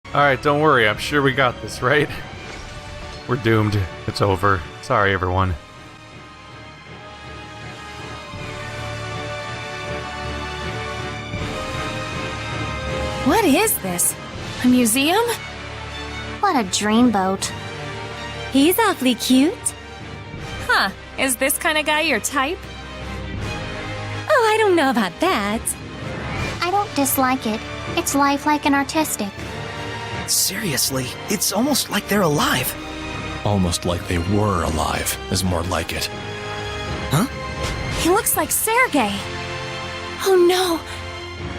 Alright, don't worry, I'm sure we got this, right? We're doomed. It's over. Sorry, everyone. What is this? A museum? What a dreamboat. He's awfully cute. Huh, is this kind of guy your type? Oh, I don't know about that. I don't dislike it. It's lifelike and artistic. Seriously, it's almost like they're alive. Almost like they were alive, is more like it. Huh? He looks like Sergei. Oh no!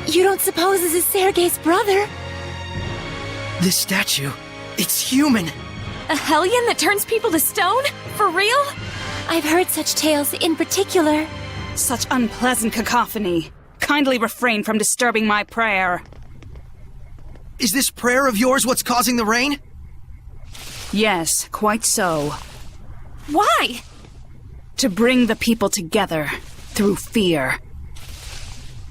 You don't suppose this is Sergei's brother? This statue, it's human. A hellion that turns people to stone? For real? I've heard such tales in particular. Such unpleasant cacophony. Kindly refrain from disturbing my prayer. Is this prayer of yours what's causing the rain? Yes, quite so. Why? To bring the people together through fear.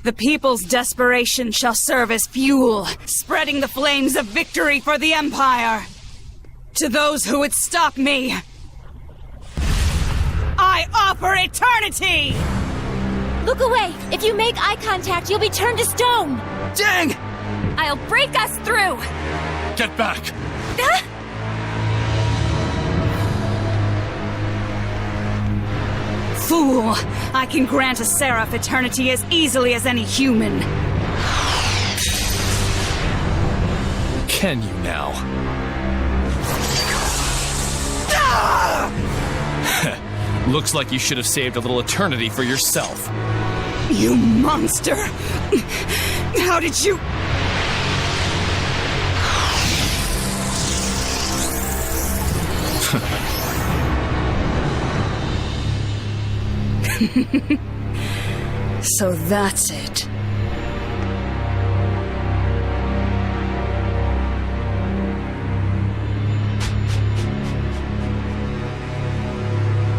The people's desperation shall serve as fuel, spreading the flames of victory for the Empire. To those who would stop me, I offer eternity! Look away! If you make eye contact, you'll be turned to stone! Dang! I'll break us through! Get back! Fool! I can grant a seraph eternity as easily as any human. Can you now? Looks like you should have saved a little eternity for yourself. You monster! How did you... So that's it.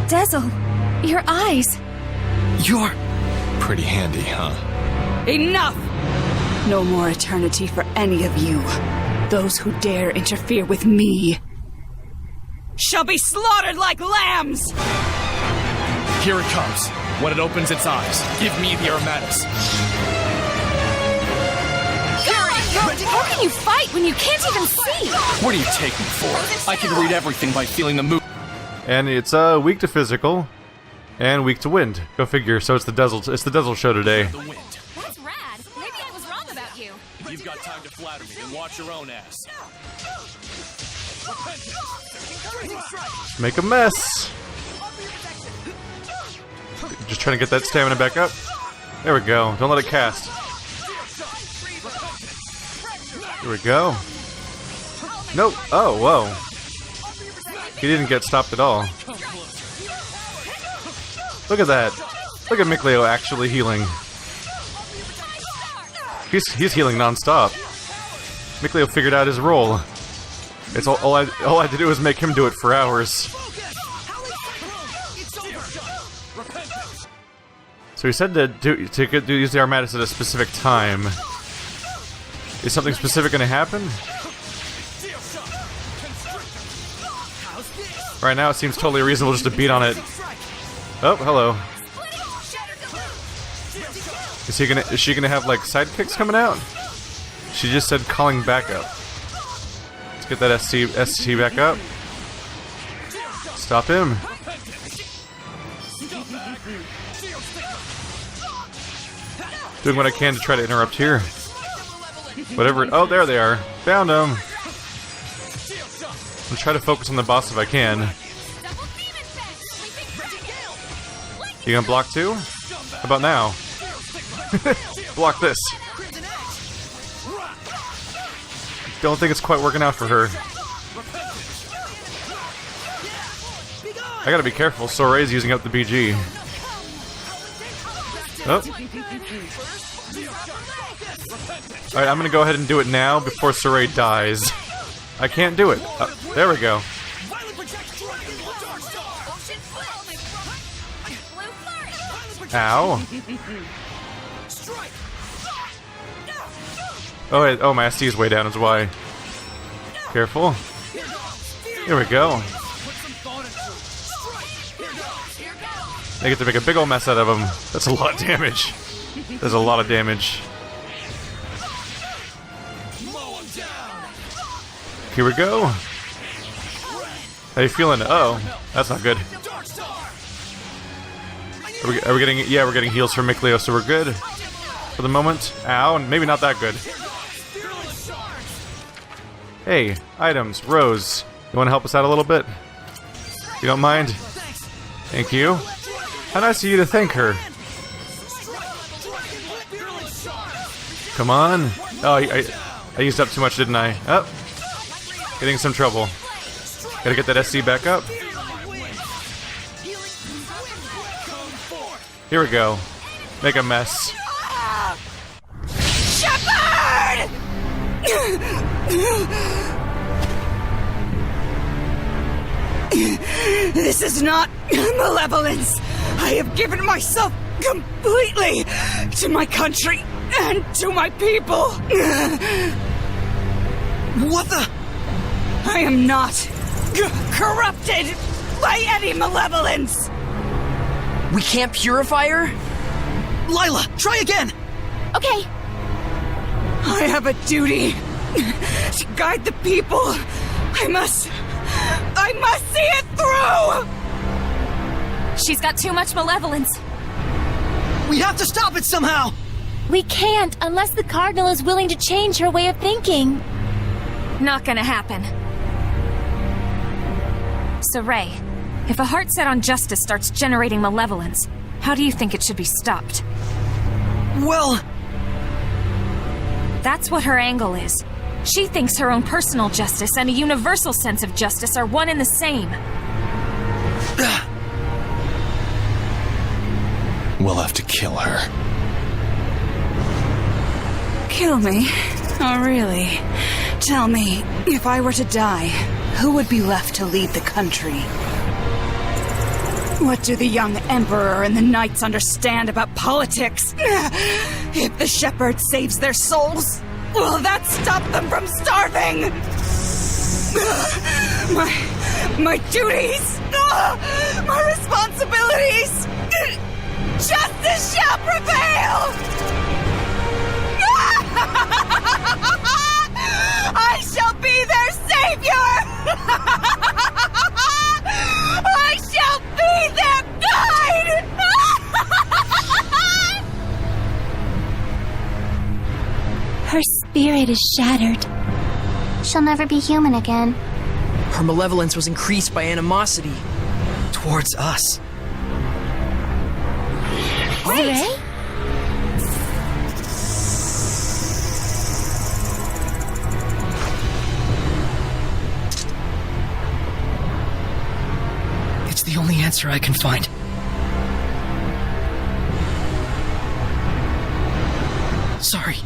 Dazzle, your eyes. You're... Pretty handy, huh? Enough! No more eternity for any of you. Those who dare interfere with me shall be slaughtered like lambs! Here it comes. When it opens its eyes, give me the Armatus. How can you fight when you can't even see? What do you take me for? I can read everything by feeling the mood. And it's weak to physical and weak to wind. Go figure. So it's the Dazzle show today. The wind. That's rad. Maybe I was wrong about you. If you've got time to flatter me, then watch your own ass. Make a mess. Just trying to get that stamina back up. There we go. Don't let it cast. Here we go. Nope. Oh, whoa. He didn't get stopped at all. Look at that. Look at Mikleo actually healing. He's healing non-stop. Mikleo figured out his role. It's all I had to do was make him do it for hours. So he said to use the Armatus at a specific time. Is something specific going to happen? Right now it seems totally reasonable just to beat on it. Oh, hello. Is she gonna have like sidekicks coming out? She just said calling backup. Let's get that ST back up. Stop him. Doing what I can to try to interrupt here. Whatever. Oh, there they are. Found them. I'll try to focus on the boss if I can. You gonna block too? How about now? Block this. Don't think it's quite working out for her. I gotta be careful. Sorey's using up the BG. Oh. Alright, I'm gonna go ahead and do it now before Sorey dies. I can't do it. There we go. Ow. Oh, wait, oh, my ST is way down is why. Careful. Here we go. They get to make a big old mess out of him. That's a lot of damage. There's a lot of damage. Here we go. How you feeling? Oh, that's not good. Are we getting? Yeah, we're getting heals from Mikleo, so we're good for the moment. Ow, maybe not that good. Hey, items, Rose. You want to help us out a little bit? You don't mind? Thank you. How nice of you to thank her. Come on. Oh, I used up too much, didn't I? Oh, getting in some trouble. Gotta get that SC back up. Here we go. Make a mess. Sheperd! This is not malevolence. I have given myself completely to my country and to my people. What the? I am not corrupted by any malevolence. We can't purify her? Lailah, try again! Okay. I have a duty to guide the people. I must see it through! She's got too much malevolence. We have to stop it somehow! We can't unless the Cardinal is willing to change her way of thinking. Not gonna happen. Sorey, if a heart set on justice starts generating malevolence, how do you think it should be stopped? Well... That's what her angle is. She thinks her own personal justice and a universal sense of justice are one and the same. We'll have to kill her. Kill me? Oh, really? Tell me, if I were to die, who would be left to lead the country? What do the young Emperor and the Knights understand about politics? If the Sheperd saves their souls, will that stop them from starving? My duties, my responsibilities, justice shall prevail! I shall be their savior! I shall be their guide! Her spirit is shattered. She'll never be human again. Her malevolence was increased by animosity. Towards us. Sorey? It's the only answer I can find. Sorry.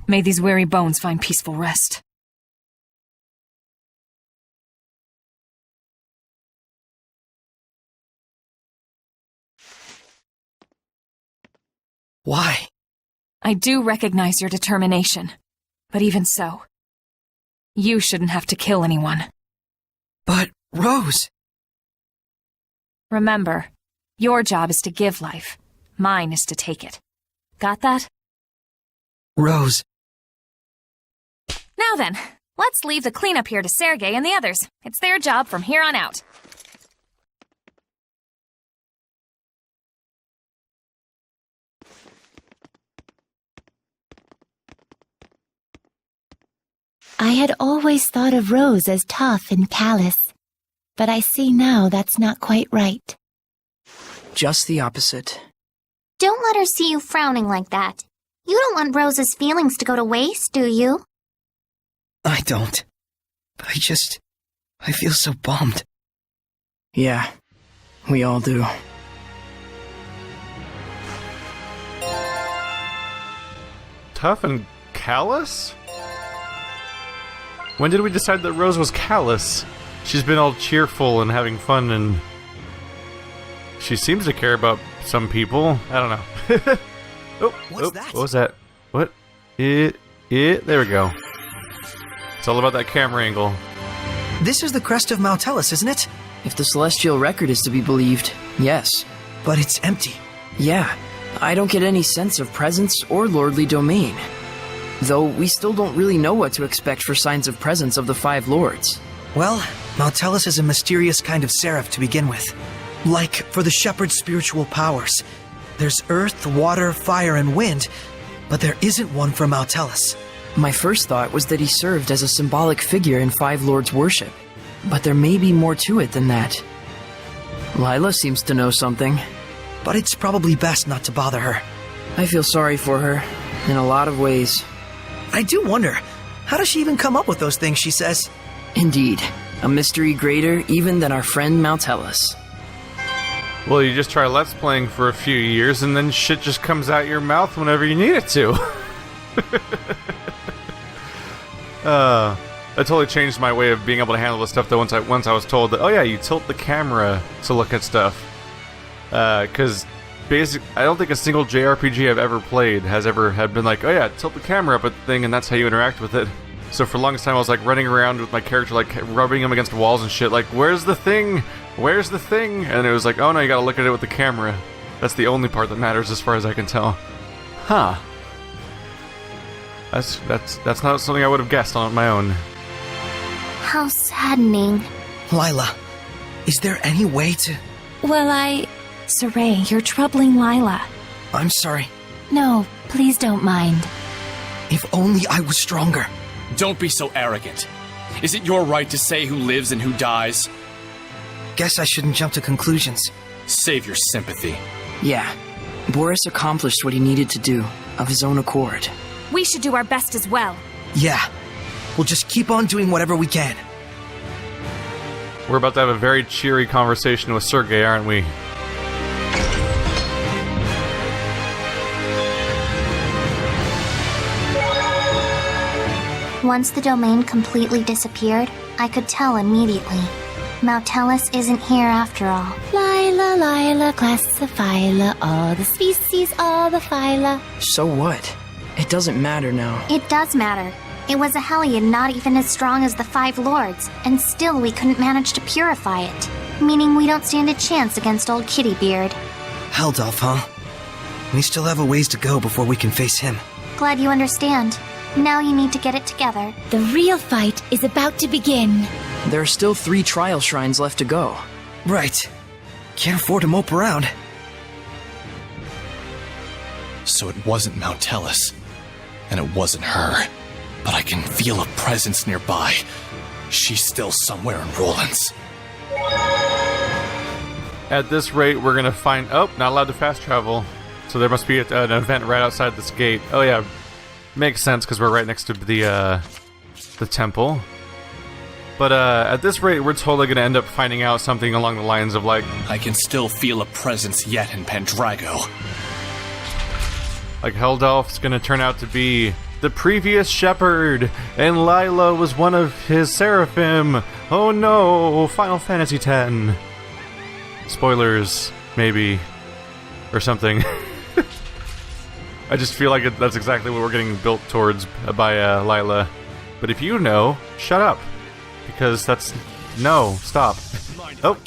May these weary bones find peaceful rest. Why? I do recognize your determination, but even so, you shouldn't have to kill anyone. But, Rose... Remember, your job is to give life. Mine is to take it. Got that? Rose... Now then, let's leave the cleanup here to Sergei and the others. It's their job from here on out. I had always thought of Rose as tough and callous, but I see now that's not quite right. Just the opposite. Don't let her see you frowning like that. You don't want Rose's feelings to go to waste, do you? I don't. But I feel so bummed. Yeah, we all do. tough and callous? When did we decide that Rose was callous? She's been all cheerful and having fun, and she seems to care about some people. I don't know. What's that? What was that? What? There we go. It's all about that camera angle. This is the crest of Malevolence, isn't it? If the celestial record is to be believed, yes. But it's empty. Yeah, I don't get any sense of presence or lordly domain. Though we still don't really know what to expect for signs of presence of the Five Lords. Well, Malevolence is a mysterious kind of seraph to begin with. Like for the Sheperd's spiritual powers. There's earth, water, fire, and wind, but there isn't one for Malevolence. My first thought was that he served as a symbolic figure in Five Lords worship. But there may be more to it than that. Lailah seems to know something. But it's probably best not to bother her. I feel sorry for her, in a lot of ways. I do wonder, how does she even come up with those things she says? Indeed, a mystery greater even than our friend Malevolence. Well, you just try Let's Playing for a few years, and then shit just comes out your mouth whenever you need it to. That totally changed my way of being able to handle this stuff, though, once I was told that, oh yeah, you tilt the camera to look at stuff. Because I don't think a single JRPG I've ever played had been like, oh yeah, tilt the camera up at the thing, and that's how you interact with it. So for the longest time, I was like running around with my character, like rubbing him against walls and shit, like, where's the thing? Where's the thing? And it was like, oh no, you gotta look at it with the camera. That's the only part that matters as far as I can tell. Huh. That's not something I would have guessed on my own. How saddening. Lailah, is there any way to... Well, Sorey, you're troubling Lailah. I'm sorry. No, please don't mind. If only I was stronger. Don't be so arrogant. Is it your right to say who lives and who dies? Guess I shouldn't jump to conclusions. Save your sympathy. Yeah, Boris accomplished what he needed to do, of his own accord. We should do our best as well. Yeah. We'll just keep on doing whatever we can. We're about to have a very cheery conversation with Sergei, aren't we? Once the domain completely disappeared, I could tell immediately. Malevolence isn't here after all. Lailah, Lailah, classifyla, all the species, all the phyla. So what? It doesn't matter now. It does matter. It was a Hellion not even as strong as the Five Lords, and still we couldn't manage to purify it. Meaning we don't stand a chance against old Kittybeard. Heldolf, huh? We still have a ways to go before we can face him. Glad you understand. Now you need to get it together. The real fight is about to begin. There are still 3 trial shrines left to go. Right. Can't afford to mope around. So it wasn't Malevolence, and it wasn't her. But I can feel a presence nearby. She's still somewhere in Rollins. At this rate, we're gonna find... Oh, not allowed to fast travel. So there must be an event right outside this gate. Oh yeah, makes sense because we're right next to the temple. But at this rate, we're totally gonna end up finding out something along the lines of like... I can still feel a presence yet in Pendrago. Like Heldolf's gonna turn out to be the previous Sheperd, and Lailah was one of his Seraphim. Oh no, Final Fantasy X. Spoilers, maybe, or something. I just feel like that's exactly what we're getting built towards by Lailah. But if you know, shut up, because that's... No, stop. Oh.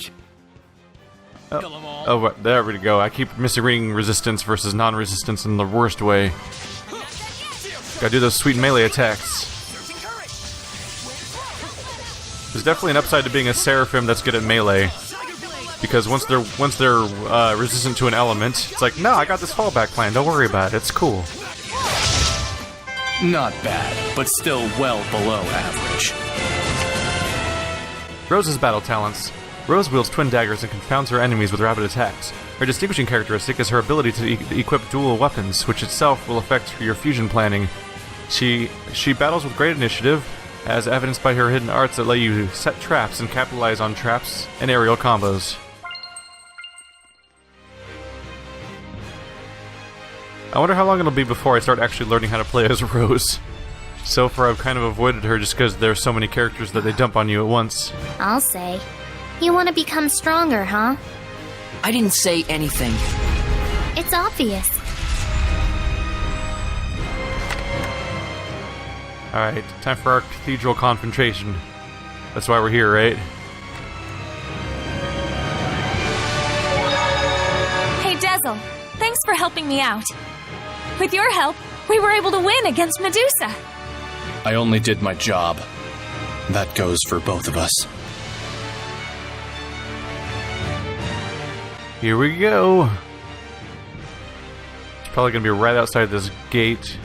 Oh, there we go. I keep misreading resistance versus non-resistance in the worst way. Gotta do those sweet melee attacks. There's definitely an upside to being a Seraphim that's good at melee. Because once they're resistant to an element, it's like, no, I got this fallback plan, don't worry about it, it's cool. Not bad, but still well below average. Rose's battle talents. Rose wields twin daggers and confounds her enemies with rapid attacks. Her distinguishing characteristic is her ability to equip dual weapons, which itself will affect your fusion planning. She battles with great initiative, as evidenced by her hidden arts that let you set traps and capitalize on traps and aerial combos. I wonder how long it'll be before I start actually learning how to play as Rose. So far, I've kind of avoided her just because there's so many characters that they dump on you at once. I'll say. You want to become stronger, huh? I didn't say anything. It's obvious. Alright, time for our cathedral confrontation. That's why we're here, right? Hey, Dezel. Thanks for helping me out. With your help, we were able to win against Medusa. I only did my job. That goes for both of us. Here we go. It's probably gonna be right outside this gate.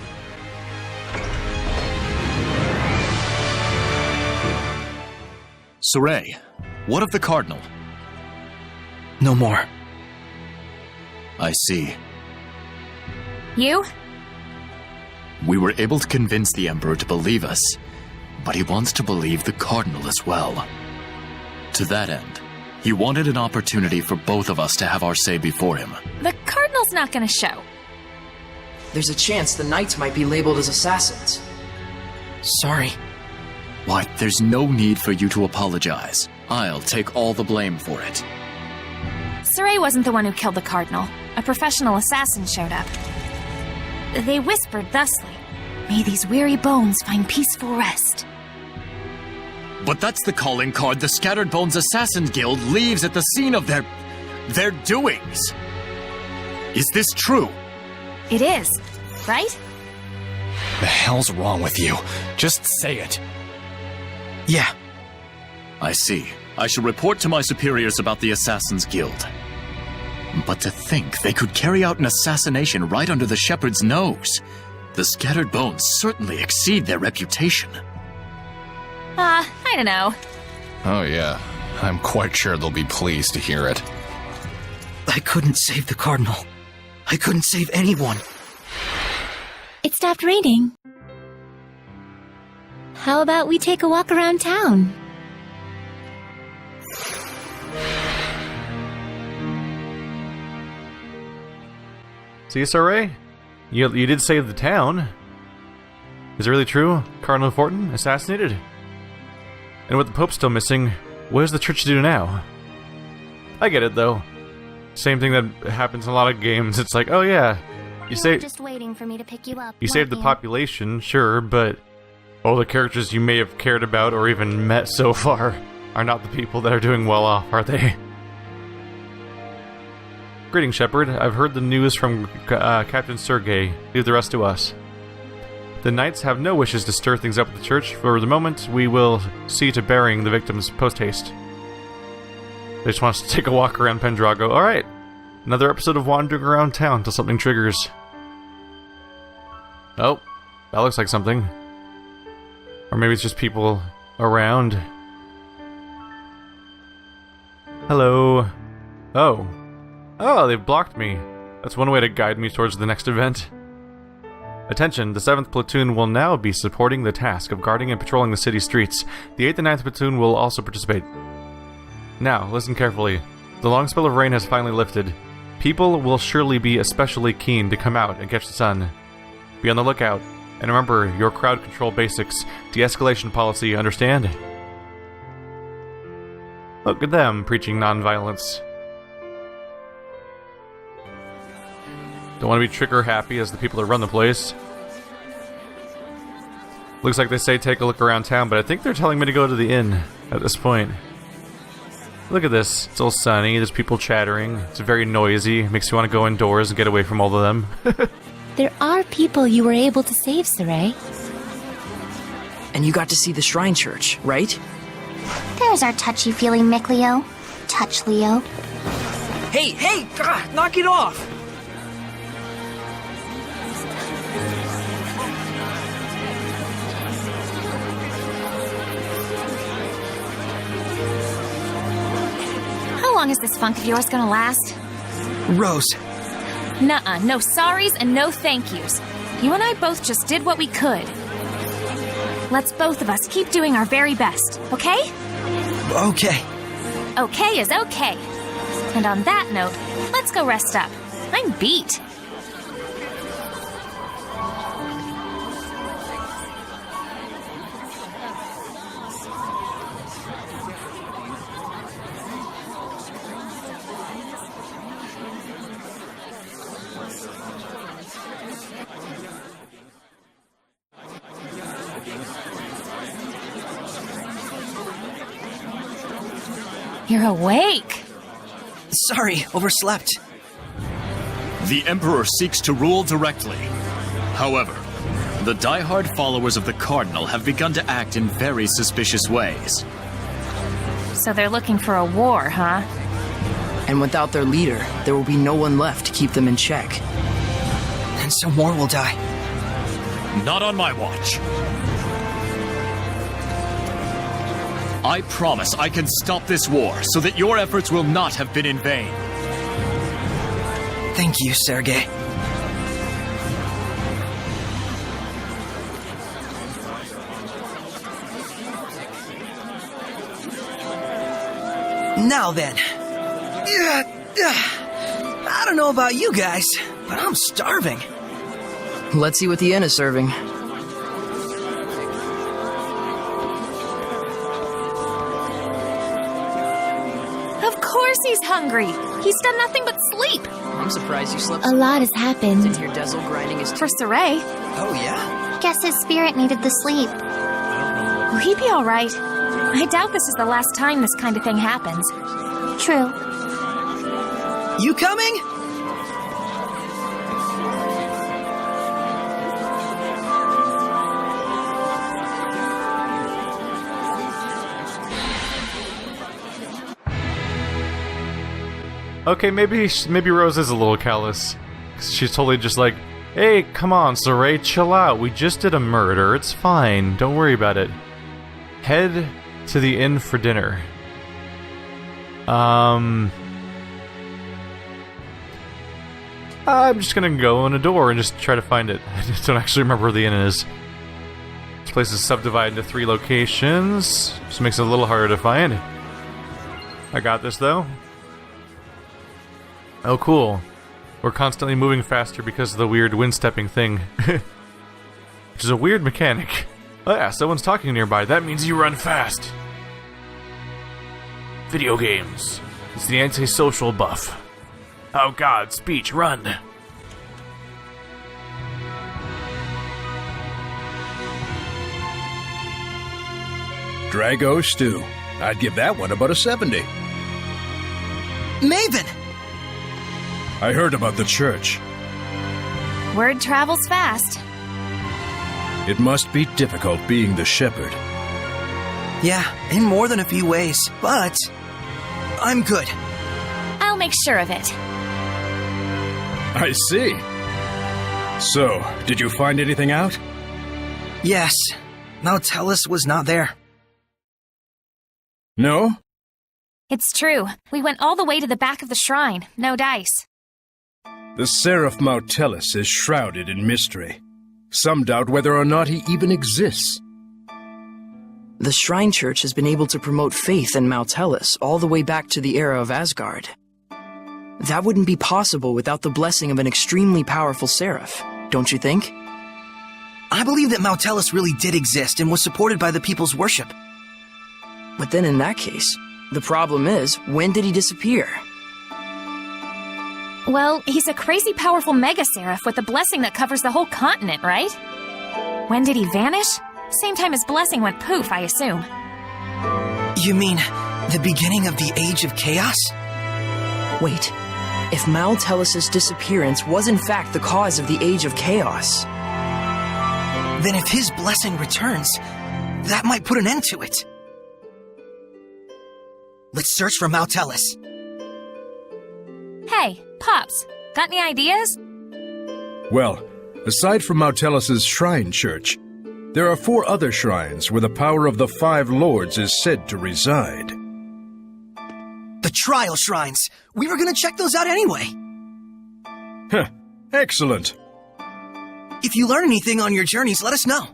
Sorey, what of the Cardinal? No more. I see. You? We were able to convince the Emperor to believe us, but he wants to believe the Cardinal as well. To that end, he wanted an opportunity for both of us to have our say before him. The Cardinal's not gonna show. There's a chance the Knights might be labeled as assassins. Sorry. Why, there's no need for you to apologize. I'll take all the blame for it. Sorey wasn't the one who killed the Cardinal. A professional assassin showed up. They whispered thusly, "May these weary bones find peaceful rest." But that's the calling card the Scattered Bones Assassin Guild leaves at the scene of their doings. Is this true? It is, right? The hell's wrong with you? Just say it. Yeah. I see. I shall report to my superiors about the Assassin's Guild. But to think they could carry out an assassination right under the Sheperd's nose. The Scattered Bones certainly exceed their reputation. I don't know. Oh yeah, I'm quite sure they'll be pleased to hear it. I couldn't save the Cardinal. I couldn't save anyone. It stopped raining. How about we take a walk around town? See, Sorey? You did save the town. Is it really true? Cardinal Fortin assassinated? And with the Pope still missing, what does the church do now? I get it, though. Same thing that happens in a lot of games. It's like, oh yeah, you were just waiting for me to pick you up. You saved the population, sure, but all the characters you may have cared about or even met so far are not the people that are doing well off, are they? Greetings, Sheperd. I've heard the news from Captain Sergei. Leave the rest to us. The Knights have no wishes to stir things up at the church. For the moment, we will see to burying the victims post-haste. They just want us to take a walk around Pendrago. Alright. Another episode of wandering around town until something triggers. Oh. That looks like something. Or maybe it's just people around. Hello. Oh. Oh, they've blocked me. That's one way to guide me towards the next event. Attention, the 7th Platoon will now be supporting the task of guarding and patrolling the city streets. The 8th and 9th Platoon will also participate. Now, listen carefully. The long spell of rain has finally lifted. People will surely be especially keen to come out and catch the sun. Be on the lookout, and remember your crowd control basics, de-escalation policy, understand? Look at them, preaching non-violence. Don't want to be trigger-happy as the people that run the place. Looks like they say take a look around town, but I think they're telling me to go to the inn at this point. Look at this. It's all sunny, there's people chattering, it's very noisy, makes you want to go indoors and get away from all of them. There are people you were able to save, Sorey. And you got to see the Shrine Church, right? There's our touchy-feely Mikleo. Touch, Leo. Hey! God, knock it off! How long is this funk of yours gonna last? Rose. Nuh-uh, no sorries and no thank yous. You and I both just did what we could. Let's both of us keep doing our very best, okay? Okay. Okay is okay. And on that note, let's go rest up. I'm beat. You're awake. Sorry, overslept. The Emperor seeks to rule directly. However, the die-hard followers of the Cardinal have begun to act in very suspicious ways. So they're looking for a war, huh? And without their leader, there will be no one left to keep them in check. And so more will die. Not on my watch. I promise I can stop this war so that your efforts will not have been in vain. Thank you, Sergei. Now then. I don't know about you guys, but I'm starving. Let's see what the inn is serving. Of course he's hungry. He's done nothing but sleep. I'm surprised you slept. A lot has happened. Sit here, Dazzle, grinding his For teeth. Sorey, Oh, yeah? Guess his spirit needed the sleep. will he be alright? I doubt this is the last time this kind of thing happens. True. You coming? Okay, maybe Rose is a little callous. 'Cause she's totally just like, hey, come on, Sorey, chill out. We just did a murder. It's fine. Don't worry about it. Head to the inn for dinner. I'm just gonna go in a door and just try to find it. I just don't actually remember where the inn is. This place is subdivided into 3 locations, so it makes it a little harder to find. I got this, though. Oh, cool. We're constantly moving faster because of the weird wind-stepping thing. Which is a weird mechanic. Oh yeah, someone's talking nearby. That means you run fast. Video games. It's the antisocial buff. Oh god, speech, run. Drago stew. I'd give that one about a 70. Maven! I heard about the church. Word travels fast. It must be difficult being the shepherd. Yeah, in more than a few ways, but I'm good. I'll make sure of it. I see. So, did you find anything out? Yes, Malevolence was not there. No? It's true. We went all the way to the back of the shrine. No dice. The Seraph Malevolence is shrouded in mystery. Some doubt whether or not he even exists. The Shrine Church has been able to promote faith in Malevolence all the way back to the era of Asgard. That wouldn't be possible without the blessing of an extremely powerful Seraph, don't you think? I believe that Malevolence really did exist and was supported by the people's worship. But then in that case, the problem is, when did he disappear? Well, he's a crazy powerful Mega Seraph with a blessing that covers the whole continent, right? When did he vanish? Same time his blessing went poof, I assume. You mean the beginning of the Age of Chaos? Wait, if Malevolence's disappearance was in fact the cause of the Age of Chaos, Then if his blessing returns, that might put an end to it. Let's search for Malevolence. Hey, Pops, got any ideas? Well, aside from Malevolence's Shrine Church, there are 4 other shrines where the power of the 5 lords is said to reside. The trial shrines. We were gonna check those out anyway. Heh, excellent. If you learn anything on your journeys, let us know.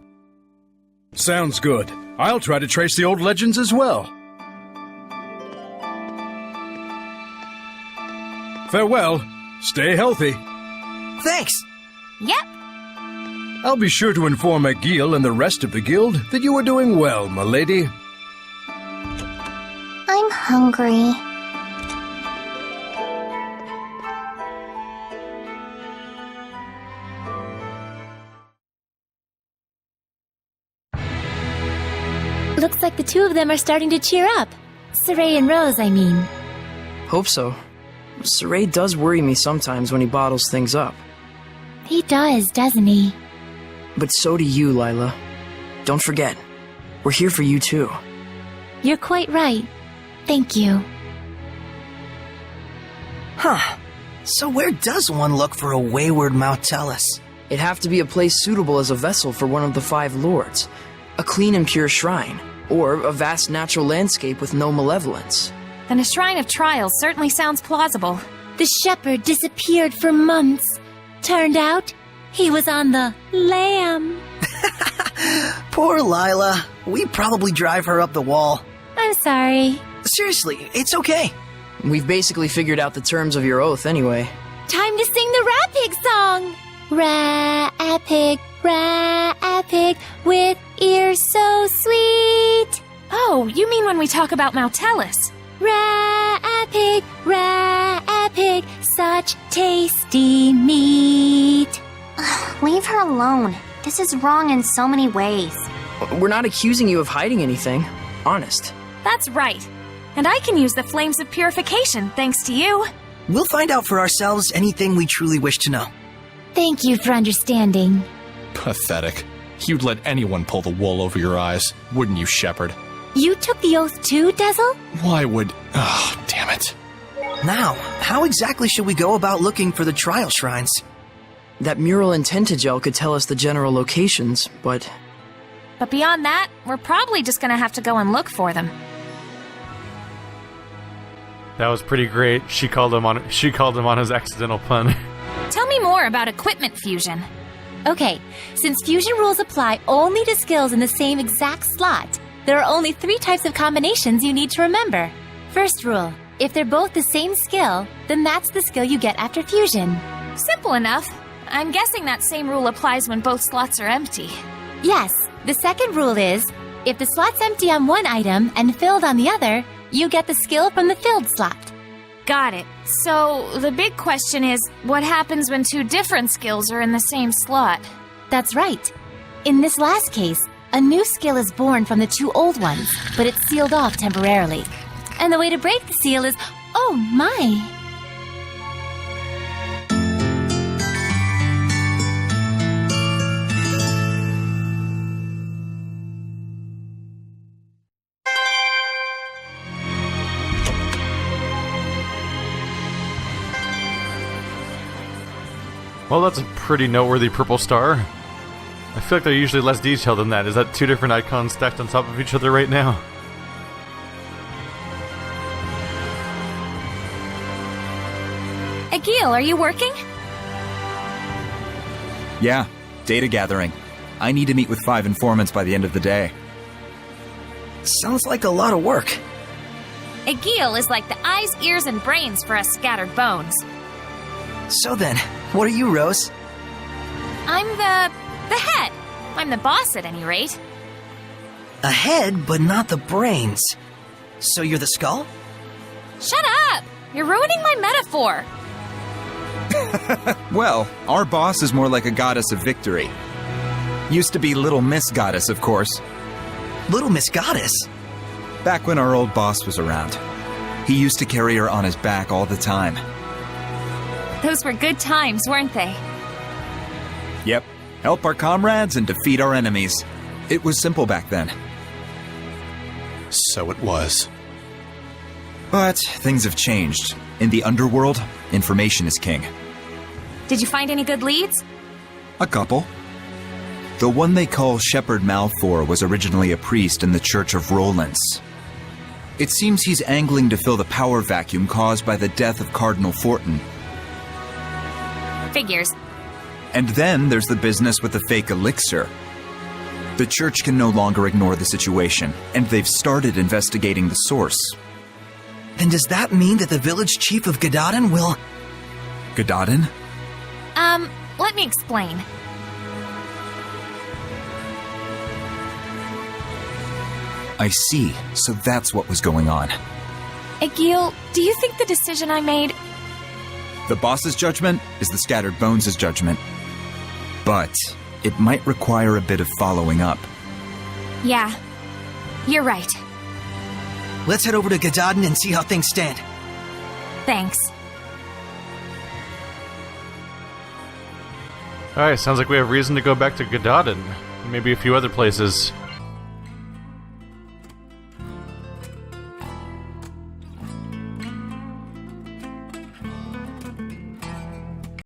Sounds good. I'll try to trace the old legends as well. Farewell. Stay healthy. Thanks. Yep. I'll be sure to inform Agil and the rest of the guild that you are doing well, my lady. I'm hungry. Looks like the 2 of them are starting to cheer up. Sory and Rose, I mean. Hope so. Sorey does worry me sometimes when he bottles things up. He does, doesn't he? But so do you, Lailah. Don't forget, we're here for you too. You're quite right. Thank you. Huh. So where does one look for a wayward Malevolence? It'd have to be a place suitable as a vessel for one of the 5 lords. A clean and pure shrine, or a vast natural landscape with no malevolence. Then a Shrine of Trials certainly sounds plausible. The Sheperd disappeared for months. Turned out, he was on the lam. Poor Lailah. We probably drive her up the wall. I'm sorry. Seriously, it's okay. We've basically figured out the terms of your oath anyway. Time to sing the Rat-Pig song! Rat-Pig, with ears so sweet. Oh, you mean when we talk about Malevolence? Rat-Pig, such tasty meat. Leave her alone. This is wrong in so many ways. We're not accusing you of hiding anything. Honest. That's right. And I can use the Flames of Purification, thanks to you. We'll find out for ourselves anything we truly wish to know. Thank you for understanding. Pathetic. You'd let anyone pull the wool over your eyes, wouldn't you, Sheperd? You took the oath too, Dazzle? Why would... Oh, damn it. Now, how exactly should we go about looking for the trial shrines? That mural in Tentagel could tell us the general locations, but... But beyond that, we're probably just gonna have to go and look for them. That was pretty great. She called him on his accidental pun. Tell me more about equipment fusion. Okay, since fusion rules apply only to skills in the same exact slot, there are only 3 types of combinations you need to remember. First rule, if they're both the same skill, then that's the skill you get after fusion. Simple enough. I'm guessing that same rule applies when both slots are empty. Yes, the second rule is, if the slot's empty on one item and filled on the other, you get the skill from the filled slot. Got it. So, the big question is, what happens when 2 different skills are in the same slot? That's right. In this last case, a new skill is born from the 2 old ones, but it's sealed off temporarily. And the way to break the seal is, oh my! Well, that's a pretty noteworthy purple star. I feel like they're usually less detailed than that. Is that 2 different icons stacked on top of each other right now? Egil, are you working? Yeah, data gathering. I need to meet with 5 informants by the end of the day. Sounds like a lot of work. Egil is like the eyes, ears, and brains for us scattered bones. So then, what are you, Rose? I'm the head. I'm the boss at any rate. A head, but not the brains. So you're the skull? Shut up! You're ruining my metaphor. Well, our boss is more like a goddess of victory. Used to be Little Miss Goddess, of course. Little Miss Goddess? Back when our old boss was around. He used to carry her on his back all the time. Those were good times, weren't they? Yep. Help our comrades and defeat our enemies. It was simple back then. So it was. But things have changed. In the underworld, information is king. Did you find any good leads? A couple. The one they call Sheperd Malfour was originally a priest in the Church of Rowlands. It seems he's angling to fill the power vacuum caused by the death of Cardinal Fortin. Figures. And then there's the business with the fake elixir. The church can no longer ignore the situation, and they've started investigating the source. Then does that mean that the village chief of Gadadin will... Gadadin? Let me explain. I see. So that's what was going on. Egil, do you think the decision I made... The boss's judgment is the Scattered Bones' judgment. But it might require a bit of following up. Yeah, you're right. Let's head over to Gadadin and see how things stand. Thanks. Alright, sounds like we have reason to go back to Gadadin. Maybe a few other places.